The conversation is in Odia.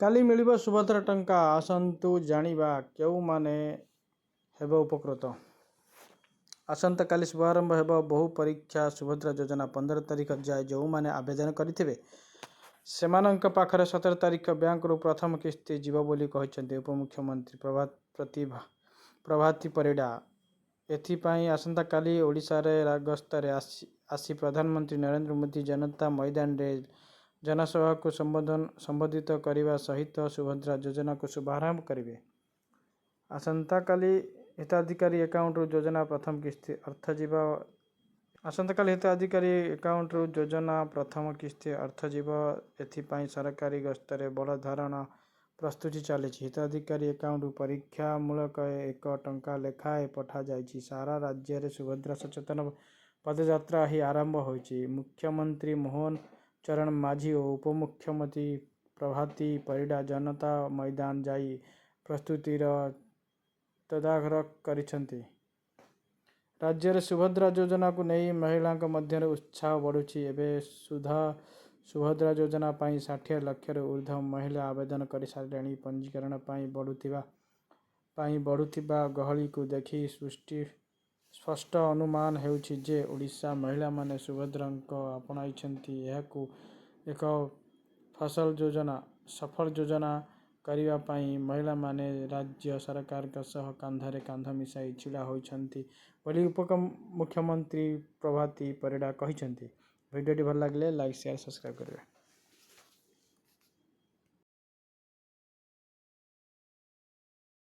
କାଲି ମିଳିବ ସୁଭଦ୍ରା ଟଙ୍କା, ଆସନ୍ତୁ ଜାଣିବା କେଉଁମାନେ ହେବ ଉପକୃତ। ଆସନ୍ତାକାଲି ଶୁଭାରମ୍ଭ ହେବ ବହୁ ପରୀକ୍ଷା ସୁଭଦ୍ରା ଯୋଜନା। 15 ତାରିଖ ଯାଏ ଯେଉଁମାନେ ଆବେଦନ କରିଥିବେ ସେମାନଙ୍କ ପାଖରେ 17 ତାରିଖ ବ୍ୟାଙ୍କରୁ ପ୍ରଥମ କିସ୍ତି ଯିବ ବୋଲି କହିଛନ୍ତି ଉପମୁଖ୍ୟମନ୍ତ୍ରୀ ପ୍ରଭାତୀ ପରିଡ଼ା। ଏଥିପାଇଁ ଆସନ୍ତାକାଲି ଓଡ଼ିଶାରେ ଗସ୍ତରେ ଆସି ପ୍ରଧାନମନ୍ତ୍ରୀ ନରେନ୍ଦ୍ର ମୋଦି ଜନତା ମଇଦାନରେ ଜନସଭାକୁ ସମ୍ବୋଧିତ କରିବା ସହିତ ସୁଭଦ୍ରା ଯୋଜନାକୁ ଶୁଭାରମ୍ଭ କରିବେ। ଆସନ୍ତାକାଲି ହିତାଧିକାରୀ ଆକାଉଣ୍ଟରୁ ଯୋଜନା ପ୍ରଥମ କିସ୍ତି ଅର୍ଥ ଯିବ। ଏଥିପାଇଁ ସରକାରୀ ଗସ୍ତରେ ବଡ଼ ଧରଣ ପ୍ରସ୍ତୁତି ଚାଲିଛି। ହିତାଧିକାରୀ ଆକାଉଣ୍ଟକୁ ପରୀକ୍ଷାମୂଳକ 1 ଟଙ୍କା ଲେଖାଏଁ ପଠାଯାଇଛି। ସାରା ରାଜ୍ୟରେ ସୁଭଦ୍ରା ସଚେତନ ପଦଯାତ୍ରା ଆଜି ଆରମ୍ଭ ହୋଇଛି। ମୁଖ୍ୟମନ୍ତ୍ରୀ ମୋହନ ଚରଣ ମାଝୀ ଓ ଉପମୁଖ୍ୟମନ୍ତ୍ରୀ ପ୍ରଭାତୀ ପରିଡ଼ା ଜନତା ମଇଦାନ ଯାଇ ପ୍ରସ୍ତୁତିର ତଦାରଖ କରିଛନ୍ତି। ରାଜ୍ୟରେ ସୁଭଦ୍ରା ଯୋଜନାକୁ ନେଇ ମହିଳାଙ୍କ ମଧ୍ୟରେ ଉତ୍ସାହ ବଢ଼ୁଛି। ଏବେ ସୁଦ୍ଧା ସୁଭଦ୍ରା ଯୋଜନା ପାଇଁ 60 ଲକ୍ଷରୁ ଉର୍ଦ୍ଧ୍ୱ ମହିଳା ଆବେଦନ କରିସାରିଲେଣି। ପଞ୍ଜୀକରଣ ପାଇଁ ବଢ଼ୁଥିବା ଗହଳିକୁ ଦେଖି ସ୍ପଷ୍ଟ ଅନୁମାନ ହେଉଛି ଯେ ଓଡ଼ିଶା ମହିଳାମାନେ ସୁଭଦ୍ରାଙ୍କୁ ଆପଣାଇଛନ୍ତି। ଏହାକୁ ଏକ ସଫଳ ଯୋଜନା କରିବା ପାଇଁ ମହିଳାମାନେ ରାଜ୍ୟ ସରକାରଙ୍କ ସହ କାନ୍ଧରେ କାନ୍ଧ ମିଶାଇ ଛିଡ଼ା ହୋଇଛନ୍ତି ବୋଲି ଉପମୁଖ୍ୟମନ୍ତ୍ରୀ ପ୍ରଭାତୀ ପରିଡ଼ା କହିଛନ୍ତି। ଭିଡ଼ିଓଟି ଭଲ ଲାଗିଲେ ଲାଇକ୍, ସେୟାର, ସବସ୍କ୍ରାଇବ୍ କରିବେ।